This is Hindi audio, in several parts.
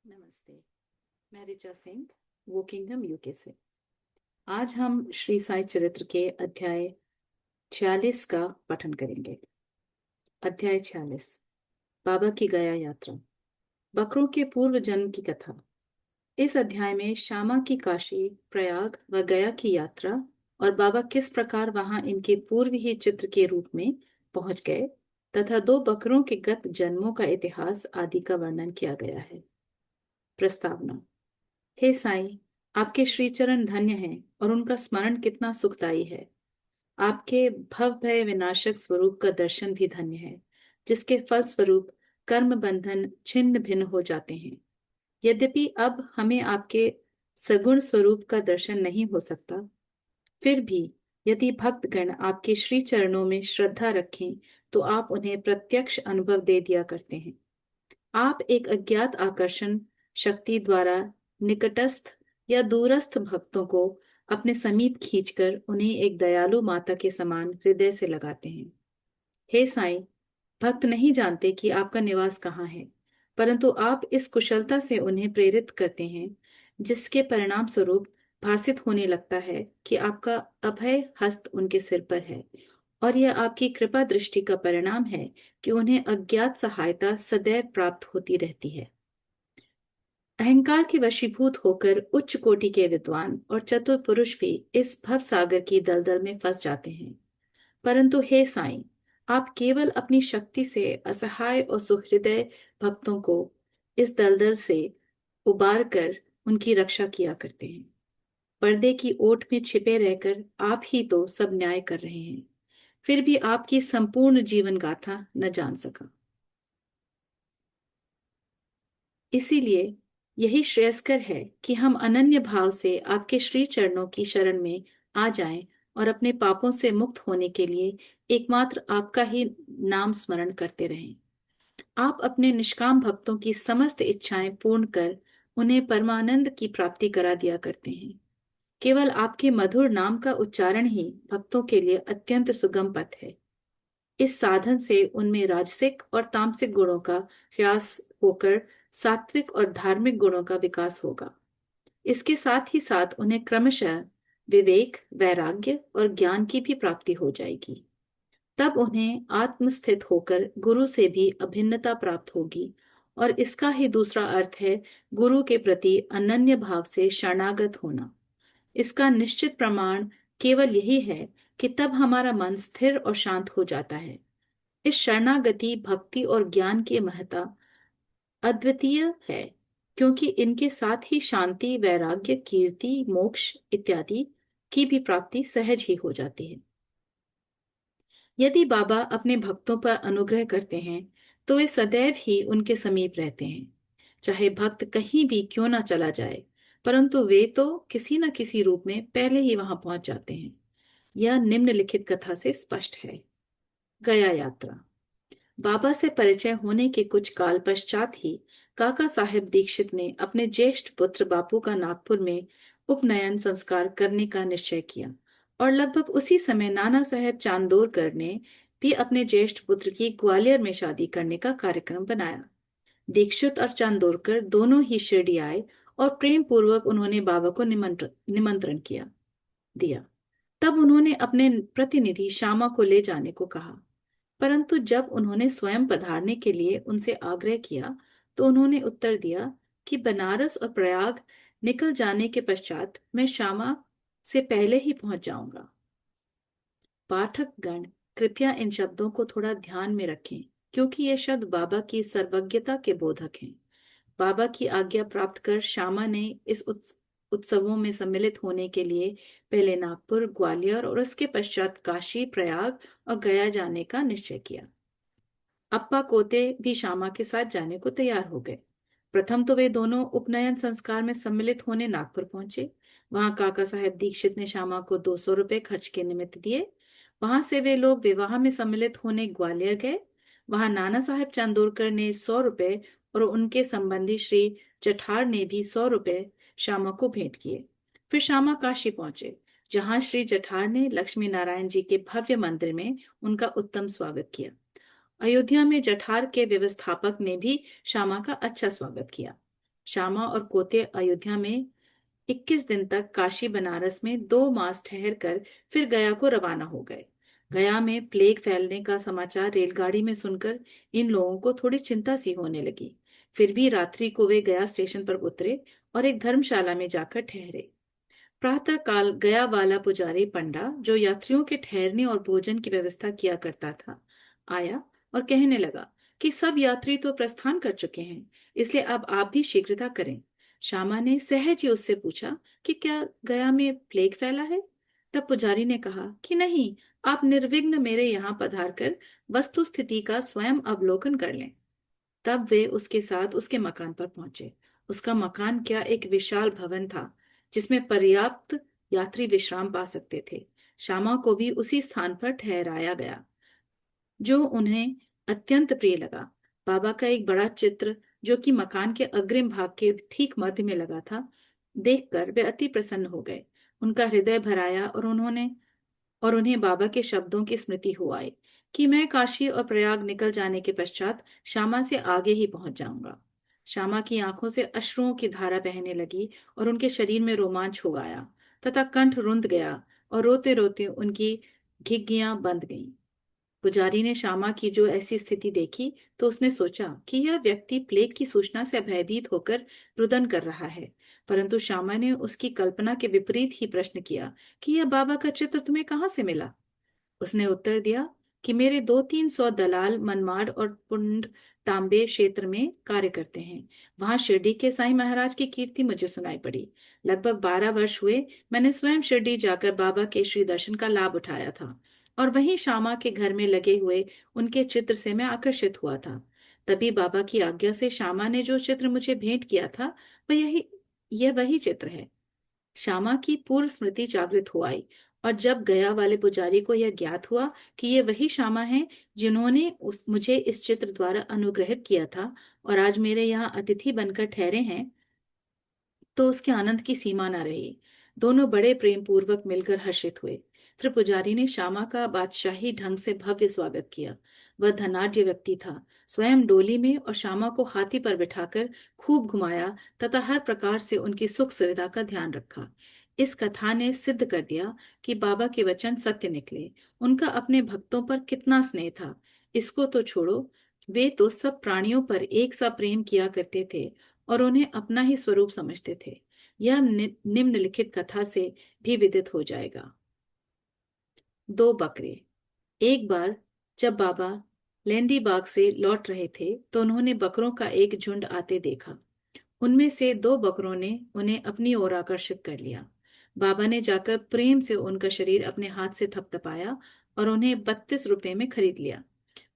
नमस्ते। मैं ऋचा सिंह वोकिंगहम यूके से। आज हम श्री साई चरित्र के अध्याय 46 का पठन करेंगे। अध्याय 46, बाबा की गया यात्रा, बकरों के पूर्व जन्म की कथा। इस अध्याय में श्यामा की काशी, प्रयाग व गया की यात्रा और बाबा किस प्रकार वहां इनके पूर्व ही चित्र के रूप में पहुंच गए तथा दो बकरों के गत जन्मों का इतिहास आदि का वर्णन किया गया है। प्रस्तावना। हे साईं, आपके श्री चरण धन्य हैं और उनका स्मरण कितना सुखदायी है। आपके भव भय विनाशक स्वरूप का दर्शन भी धन्य है, जिसके फल स्वरूप कर्म बंधन छिन्न भिन्न हो जाते हैं। यद्यपि अब हमें आपके सगुण स्वरूप का दर्शन नहीं हो सकता, फिर भी यदि भक्तगण आपके श्री चरणों में श्रद्धा रखें तो आप उन्हें प्रत्यक्ष अनुभव दे दिया करते हैं। आप एक अज्ञात आकर्षण शक्ति द्वारा निकटस्थ या दूरस्थ भक्तों को अपने समीप खींचकर उन्हें एक दयालु माता के समान हृदय से लगाते हैं। हे साईं, भक्त नहीं जानते कि आपका निवास कहाँ है, परंतु आप इस कुशलता से उन्हें प्रेरित करते हैं, जिसके परिणाम स्वरूप भासित होने लगता है कि आपका अभय हस्त उनके सिर पर है, और यह आपकी कृपा दृष्टि का परिणाम है कि उन्हें अज्ञात सहायता सदैव प्राप्त होती रहती है। अहंकार के वशीभूत होकर उच्च कोटि के विद्वान और चतुर पुरुष भी इस भव सागर की दलदल में फंस जाते हैं, परंतु हे साईं, आप केवल अपनी शक्ति से असहाय और सुहृदय भक्तों को इस दलदल से उबार कर उनकी रक्षा किया करते हैं। पर्दे की ओट में छिपे रहकर आप ही तो सब न्याय कर रहे हैं, फिर भी आपकी संपूर्ण जीवन गाथा न जान सका। इसीलिए यही श्रेयस्कर है कि हम अनन्य भाव से आपके श्री चरणों की शरण में आ जाएं और अपने पापों से मुक्त होने के लिए एकमात्र आपका ही नाम स्मरण करते रहें। आप अपने निष्काम भक्तों की समस्त इच्छाएं पूर्ण कर उन्हें परमानंद की प्राप्ति करा दिया करते हैं। केवल आपके मधुर नाम का उच्चारण ही भक्तों के लिए अत्यंत सुगम पथ है। इस साधन से उनमें राजसिक और तामसिक गुणों का ह्रास होकर सात्विक और धार्मिक गुणों का विकास होगा। इसके साथ ही साथ उन्हें क्रमशः विवेक, वैराग्य और ज्ञान की भी प्राप्ति हो जाएगी। तब उन्हें आत्मस्थित होकर गुरु से भी अभिन्नता प्राप्त होगी, और इसका ही दूसरा अर्थ है गुरु के प्रति अनन्य भाव से शरणागत होना। इसका निश्चित प्रमाण केवल यही है कि तब हमारा मन स्थिर और शांत हो जाता है। इस शरणागति, भक्ति और ज्ञान की महत्ता अद्वितीय है, क्योंकि इनके साथ ही शांति, वैराग्य, कीर्ति, मोक्ष इत्यादि की भी प्राप्ति सहज ही हो जाती है। यदि बाबा अपने भक्तों पर अनुग्रह करते हैं तो वे सदैव ही उनके समीप रहते हैं, चाहे भक्त कहीं भी क्यों ना चला जाए, परंतु वे तो किसी न किसी रूप में पहले ही वहां पहुंच जाते हैं। यह निम्नलिखित कथा से स्पष्ट है। गया यात्रा। बाबा से परिचय होने के कुछ काल पश्चात ही काका साहेब दीक्षित ने अपने ज्येष्ठ पुत्र बापू का नागपुर में उपनयन संस्कार करने का निश्चय किया, और लगभग उसी समय नाना साहेब चांदोरकर ने भी अपने ज्येष्ठ पुत्र की ग्वालियर में शादी करने का कार्यक्रम बनाया। दीक्षित और चांदोरकर दोनों ही शिरडी आए और प्रेम पूर्वक उन्होंने बाबा को निमंत्रण किया दिया। तब उन्होंने अपने प्रतिनिधि श्यामा को ले जाने को कहा, परंतु जब उन्होंने स्वयं पधारने के लिए उनसे आग्रह किया तो उन्होंने उत्तर दिया कि बनारस और प्रयाग निकल जाने के पश्चात मैं श्यामा से पहले ही पहुंच जाऊंगा। पाठक गण कृपया इन शब्दों को थोड़ा ध्यान में रखें, क्योंकि ये शब्द बाबा की सर्वज्ञता के बोधक हैं। बाबा की आज्ञा प्राप्त कर श्यामा ने इस उत्सवों में सम्मिलित होने के लिए पहले नागपुर, ग्वालियर और उसके पश्चात काशी, प्रयाग और गया जाने का निश्चय किया। अप्पा कोते भी श्यामा के साथ जाने को तैयार हो गए। प्रथम तो वे दोनों उपनयन संस्कार में सम्मिलित होने नागपुर पहुंचे। वहां काका साहेब दीक्षित ने श्यामा को 200 रुपए खर्च के निमित्त दिए। वहां से वे लोग विवाह में सम्मिलित होने ग्वालियर गए। वहां नाना साहेब चांदोरकर ने 100 रुपए और उनके संबंधी श्री जठार ने भी 100 रुपए श्यामा को भेंट किए। फिर श्यामा काशी पहुंचे, जहां श्री जठार ने लक्ष्मी नारायण जी के भव्य मंदिर में उनका उत्तम स्वागत किया। अयोध्या में जठार के व्यवस्थापक ने भी श्यामा का अच्छा स्वागत किया। श्यामा और पोते अयोध्या में 21 दिन तक काशी बनारस में 2 मास ठहर कर फिर गया को रवाना हो गए। गया में प्लेग फैलने का समाचार रेलगाड़ी में सुनकर इन लोगों को थोड़ी चिंता सी होने लगी। फिर भी रात्रि को वे गया स्टेशन पर उतरे और एक धर्मशाला में जाकर ठहरे। प्रातः काल गया वाला पुजारी पंडा, जो यात्रियों के ठहरने और भोजन की व्यवस्था किया करता था, आया और कहने लगा कि सब यात्री तो प्रस्थान कर चुके हैं, इसलिए अब आप भी शीघ्रता करें। श्यामा ने सहज ही उससे पूछा कि क्या गया में प्लेग फैला है? तब पुजारी ने कहा कि नहीं, आप निर्विघ्न मेरे यहाँ पधार कर वस्तु स्थिति का स्वयं अवलोकन कर लें। तब वे उसके साथ उसके मकान पर पहुंचे। उसका मकान क्या एक विशाल भवन था, जिसमें पर्याप्त यात्री विश्राम पा सकते थे। श्यामा को भी उसी स्थान पर ठहराया गया, जो उन्हें अत्यंत प्रिय लगा। बाबा का एक बड़ा चित्र, जो कि मकान के अग्रिम भाग के ठीक मध्य में लगा था, देखकर वे अति प्रसन्न हो गए। उनका हृदय भराया और उन्हें बाबा के शब्दों की स्मृति हो आई कि मैं काशी और प्रयाग निकल जाने के पश्चात श्यामा से आगे ही पहुंच जाऊंगा। श्यामा की आंखों से अश्रुओं की धारा बहने लगी और उनके शरीर में रोमांच हो आया तथा कंठ रुंध गया और रोते रोते उनकी घिघियां बंद गईं। पुजारी ने श्यामा की जो ऐसी स्थिति देखी तो उसने सोचा कि यह व्यक्ति प्लेग की सूचना से भयभीत होकर रुदन कर रहा है। परंतु श्यामा ने उसकी कल्पना के विपरीत ही प्रश्न किया कि यह बाबा का चित्र तुम्हें कहाँ से मिला? उसने उत्तर दिया कि मेरे 200-300 दलाल मनमाड और पुंड तांबे क्षेत्र में कार्य करते हैं। वहां शिरडी के साईं महाराज की कीर्ति मुझे सुनाई पड़ी। लगभग 12 वर्ष हुए मैंने स्वयं शिरडी जाकर बाबा के श्री दर्शन का लाभ उठाया था और वहीं श्यामा के घर में लगे हुए उनके चित्र से मैं आकर्षित हुआ था। तभी बाबा की आज्ञा से श्यामा ने जो चित्र मुझे भेंट किया था, यह वही चित्र है। श्यामा की पूर्व स्मृति जागृत हो आई और जब गया वाले पुजारी को यह ज्ञात हुआ कि ये वही श्यामा हैं जिन्होंने मुझे इस चित्र द्वारा अनुग्रहित किया था और आज मेरे यहाँ अतिथि बनकर ठहरे हैं, तो उसके आनंद की सीमा न रही। दोनों बड़े प्रेम पूर्वक मिलकर हर्षित हुए। फिर पुजारी ने श्यामा का बादशाही ढंग से भव्य स्वागत किया। वह धनाढ्य व्यक्ति था। स्वयं डोली में और श्यामा को हाथी पर बिठाकर खूब घुमाया तथा हर प्रकार से उनकी सुख सुविधा का ध्यान रखा। इस कथा ने सिद्ध कर दिया कि बाबा के वचन सत्य निकले। उनका अपने भक्तों पर कितना स्नेह था, इसको तो छोड़ो, वे तो सब प्राणियों पर एक सा प्रेम किया करते थे और उन्हें अपना ही स्वरूप समझते थे। यह निम्नलिखित कथा से भी विदित हो जाएगा। 2 बकरे। एक बार जब बाबा लेंडी बाग से लौट रहे थे तो उन्होंने बकरों का एक झुंड आते देखा। उनमें से 2 बकरों ने उन्हें अपनी ओर आकर्षित कर लिया। बाबा ने जाकर प्रेम से उनका शरीर अपने हाथ से थपथपाया और उन्हें 32 रुपए में खरीद लिया।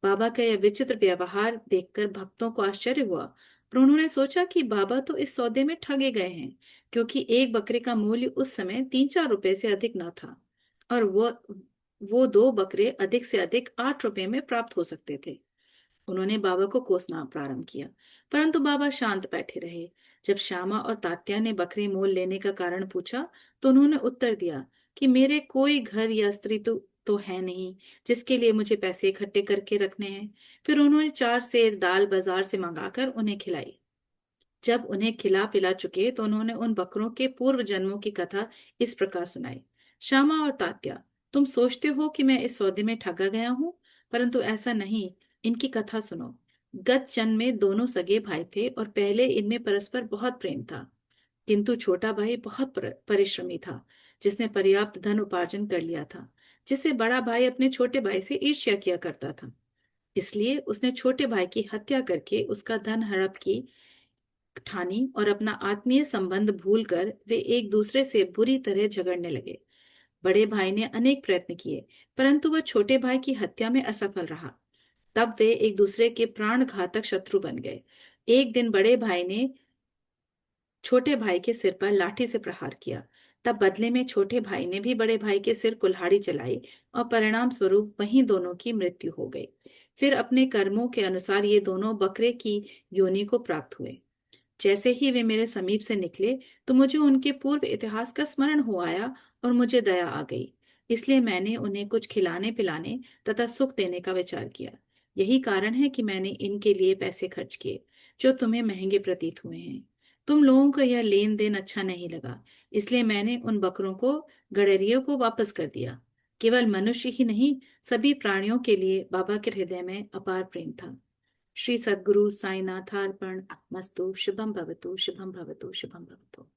बाबा का यह विचित्र व्यवहार देखकर भक्तों को आश्चर्य हुआ और उन्होंने सोचा कि बाबा तो इस सौदे में ठगे गए हैं, क्योंकि एक बकरे का मूल्य उस समय 3-4 रुपए से अधिक न था और वो 2 बकरे अधिक से अधिक 8 रुपए में प्राप्त हो सकते थे। उन्होंने बाबा को कोसना प्रारंभ किया, परंतु बाबा शांत बैठे रहे। जब श्यामा और तात्या ने बकरे मोल लेने का कारण पूछा तो उन्होंने उत्तर दिया कि मेरे कोई घर या स्त्री तो है नहीं जिसके लिए मुझे पैसे इकट्ठे करके रखने हैं। फिर उन्होंने 4 सेर दाल बाजार से मंगाकर उन्हें खिलाई। जब उन्हें खिला पिला चुके तो उन्होंने उन बकरों के पूर्व जन्मों की कथा इस प्रकार सुनाई। श्यामा और तात्या, तुम सोचते हो कि मैं इस सौदे में ठगा गया हूं, परंतु ऐसा नहीं। इनकी कथा सुनो। गत जन्म में दोनों सगे भाई थे और पहले इनमें परस्पर बहुत प्रेम था, किंतु छोटा भाई बहुत परिश्रमी था, जिसने पर्याप्त धन उपार्जन कर लिया था, जिससे बड़ा भाई अपने छोटे भाई से ईर्ष्या किया करता था। इसलिए उसने छोटे भाई की हत्या करके उसका धन हड़प की ठानी और अपना आत्मीय संबंध भूलकर वे एक दूसरे से बुरी तरह झगड़ने लगे। बड़े भाई ने अनेक प्रयत्न किए, परंतु वह छोटे भाई की हत्या में असफल रहा। तब वे एक दूसरे के प्राण घातक शत्रु बन गए। एक दिन बड़े भाई ने छोटे भाई के सिर पर लाठी से प्रहार किया। तब बदले में छोटे भाई ने भी बड़े भाई के सिर कुल्हाड़ी चलाई और परिणाम स्वरूप वहीं दोनों की मृत्यु हो गई। फिर अपने कर्मों के अनुसार ये दोनों बकरे की योनि को प्राप्त हुए। जैसे ही वे मेरे समीप से निकले तो मुझे उनके पूर्व इतिहास का स्मरण हो आया और मुझे दया आ गई। इसलिए मैंने उन्हें कुछ खिलाने पिलाने तथा सुख देने का विचार किया। यही कारण है कि मैंने इनके लिए पैसे खर्च किए, जो तुम्हें महंगे प्रतीत हुए हैं। तुम लोगों को यह लेन देन अच्छा नहीं लगा, इसलिए मैंने उन बकरों को गडरियों को वापस कर दिया। केवल मनुष्य ही नहीं, सभी प्राणियों के लिए बाबा के हृदय में अपार प्रेम था। श्री सद्गुरु साईनाथार्पण मस्तु। शुभम भवतु, शुभम भवतु, शुभम भवतु।